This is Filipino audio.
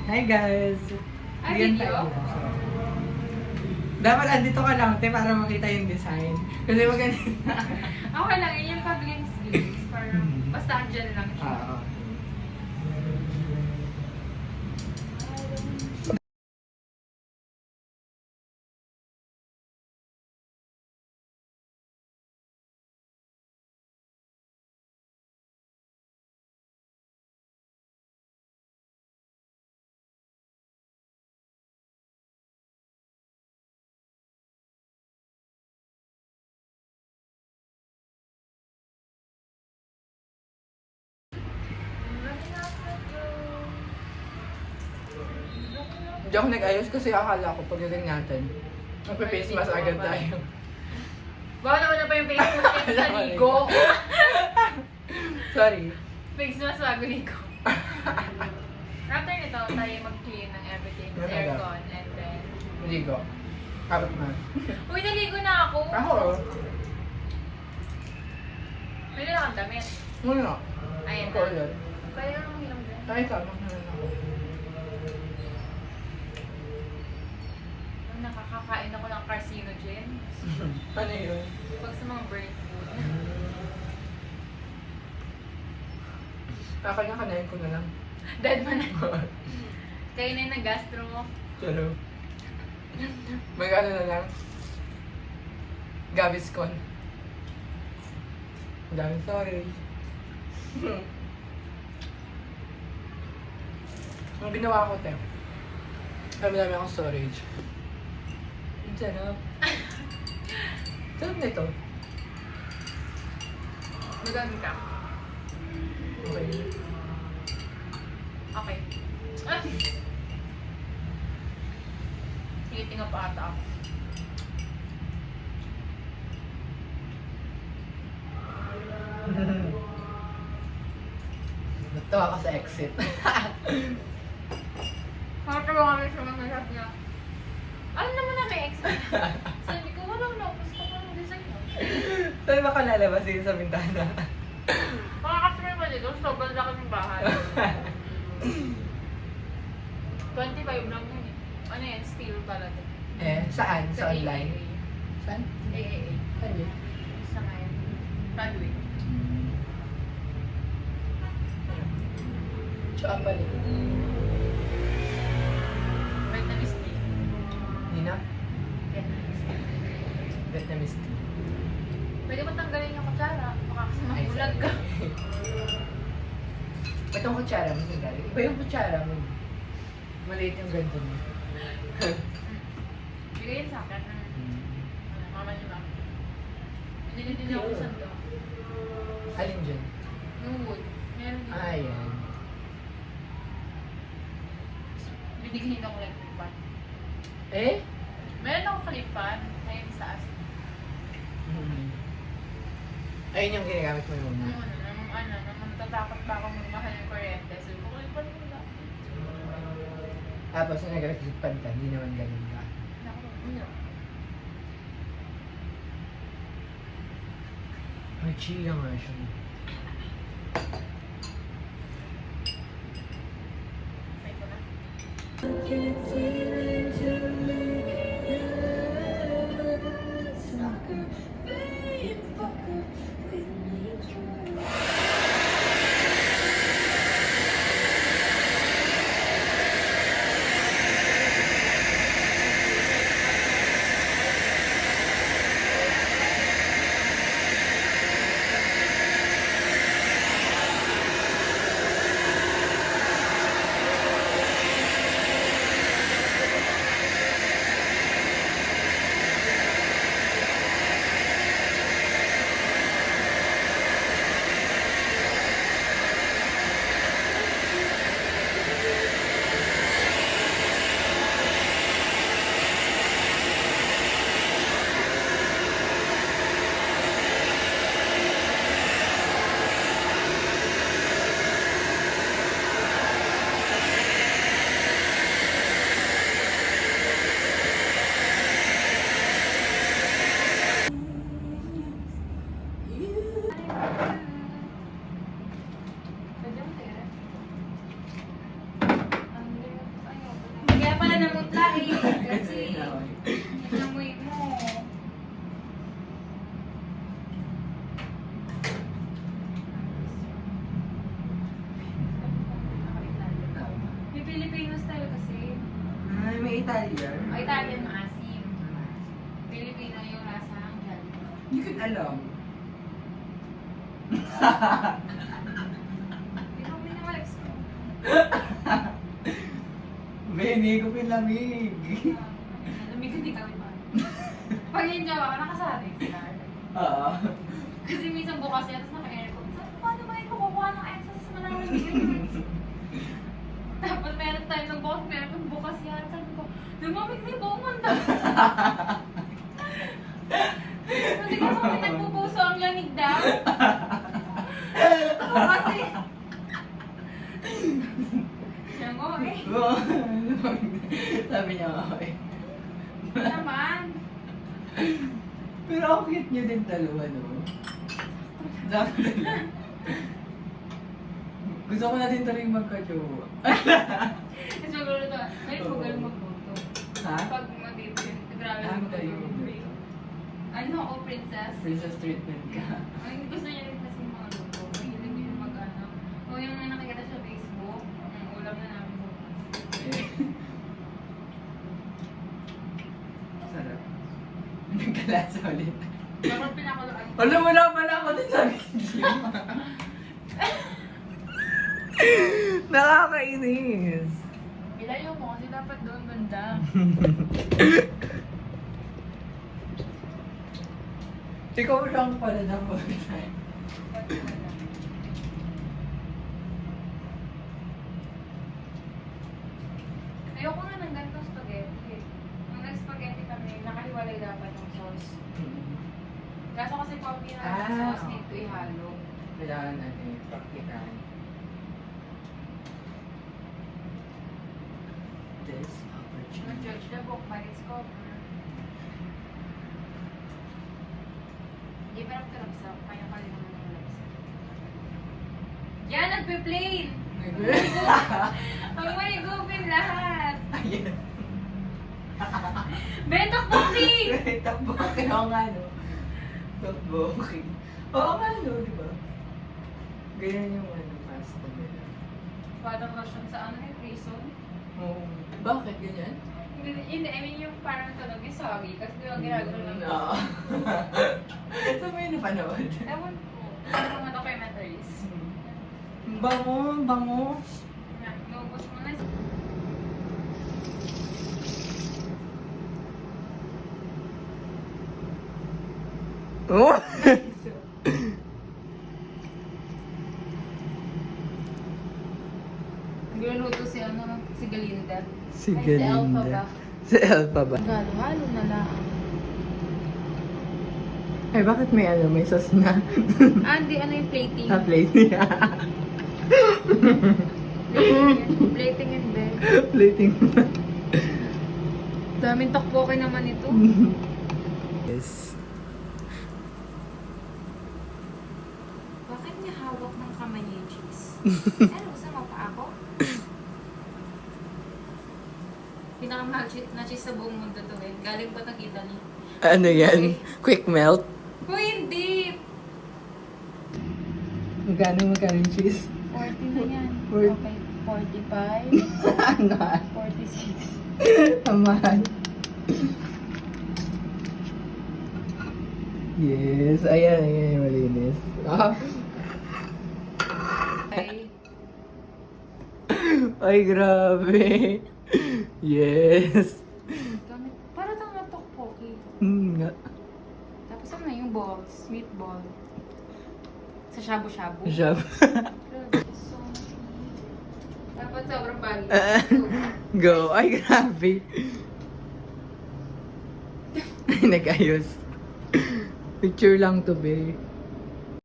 Hi guys! Yan Video? tayo. Dapat andito ka lang, te, para makita yung design. Kasi maganda. Okay lang, yun yung pag-glimpse-glimpse. Parang, basta andyan lang siya. Oo. Hindi ako nag-ayos kasi akala ko pagdating natin, magpe-face mask agad tayo. Bawal naman na pa yung face mask sa ligo. Sorry. Face mask bago ligo. After nito, tayo mag-clean ng everything sa aircon and then... Ligo. Kapit na. Uy, naligo na ako! Ako, Pwede na kang damit. muna. Ayan Ako na. ulit. Kaya ang hilang din. Tayo tama na lang ako. Nakakakain ako ng carcinogen. Ano yun? Pag sa mga bird food. Kakanya-kanayin ko na lang. Dead man na. Kaya na yung nag-gastro mo. Chalo. Mag-ano na lang. Gaviscon. Ang daming storage. Ang ginawa ko, te. Dami akong storage. Ang sarap. Sarap nito. Magamit ka. Okay. Okay. Ah! Tinitinga pa ata ako. Natawa ka sa exit. Nakatawa kami sa mga sabi niya. Alam naman na may expert. Sabi ko, wala na. Gusto ko ng design mo. Saan ba ka lalabas dito sa bintana? Makakasama pa dito. Sobrang laki ng bahay. 25 lang yun eh. Ano yan? Steel pala to. Eh, saan? Sa online? AAA. Saan? AAA. Saan yun? Isa nga yan. Runway. Saan pa rin? Vietnamese tea. Nina? Vietnamese tea. Vietnamese tea. Pwede mo tanggalin yung kutsara. Baka kasi mabulag ka. Ba't yung kutsara mo sandali? Iba yung kutsara mo. Maliit yung ganito mo. Bigay yun sa akin. Mama niyo lang. Binili din ako sa sando. Alin dyan? Yung wood. Meron din. Ayan. Binigyan ako like clipan. Eh? Meron akong clipan. Ngayon sa as. Ayun yung ginagamit mo yung muna. Natatakot pa ako magmahal yung kuryente. So, clipan mo lang. Tapos nung nag-rekipan ka, hindi naman ganun ka. Naku, ano? Ay, chill lang nga siya. Try ko na. eh. Kasi, namoy mo. May Filipino style kasi. Ay, may Italian. O, Italian maasim. Filipino yung lasang Jollibee. Hindi ko alam. Hindi ko minamalags mo. Bene, ko pinlamig. Lamig hindi kami pa. Pag yung jowa ka, nakasabi ka. Oo. Kasi minsan bukas yan, tapos naka-aircon. Sabi, paano ba yung kukuha ng exercise sa malamig? Tapos meron tayo ng bukas, meron bukas yan. Sabi ko, lumamig na yung buong mundo. Kasi kasi may nagpupuso ang lamig daw. Ako kasi. Siya mo eh. Sabi niya ako eh. Naman. Pero ang cute niyo din dalawa, no? Sakto lang. Gusto ko na din tuloy magka-jowa. Kasi magluto to. May magaling magluto. Ha? Pag mag-date yun, grabe Ah, magaling magluto. magluto. Ano ako, princess? Princess treatment ka. Ay, gusto niya rin kasi yung mga luto. Mahilig niya yung mag-ano. O yung nakikita sa Facebook, ang ulam na namin bukas. Eh. Sarap. Nagkalasa ulit. Parang pinakulaan ko. Alam mo na pala ako din sa video. Nakakainis. Ilayo mo kasi dapat doon banda. Ikaw lang pala na po. Ayoko nga ng ganitong spaghetti. Nung nag-spaghetti kami, nakahiwalay dapat yung sauce. Kaso kasi konti na yung sauce oo. nito ihalo. Kailangan natin praktikan. This Don't opportunity. judge the book by its cover. Hindi pa nagtarapsa, kaya ka rin naman ng lapsa. Yan, nagpe-plane! Ang may gupin lahat! Ayan. Bentok Booking! Takbo ka nga no. Takbo okay. Oo nga no, di ba? Ganyan yung ano, pasta nila. Parang version sa ano yung prison. Oo. Bakit ganyan? Hindi, I mean yung parang tunog yung sorry, kasi di ba ginagawa ng Oo. Saan mo yung napanood? Ewan ko. Ano mga documentaries? Bango, bango. Yan, inubos mo na. Oh! Nagluluto si ano, si Galinda. Si Ay, si Alpha ba? Si Alpha ba? Halo na lang. Ay, bakit may ano, may sauce na? Hindi, ano yung plating? Plate niya. Plating yun, be. Plating na. Daming takbo naman ito. Yes. Bakit niya hawak ng kamay niya yung cheese? Ano, gusto mo pa ako? Pinakamahal na cheese sa buong mundo to eh. Galing pa ng Italy. Ano yan? Quick melt? Uy, hindi! Magkano yung cheese? 40 na yan. Forty. Okay, 45, Ano? 46. Ang mahal. Yes. Ayan, ayan. Malinis. Ah. Ay, Ay, grabe. Yes. gamit. Para tang tteokbokki. Nga. Tapos ano na yung balls? Meatball. Sa shabu-shabu. Siya. Grabe, so sweet. Dapat sobrang bagay. Go. Ay, grabe. Ay, nag-ayos. Picture lang to, be.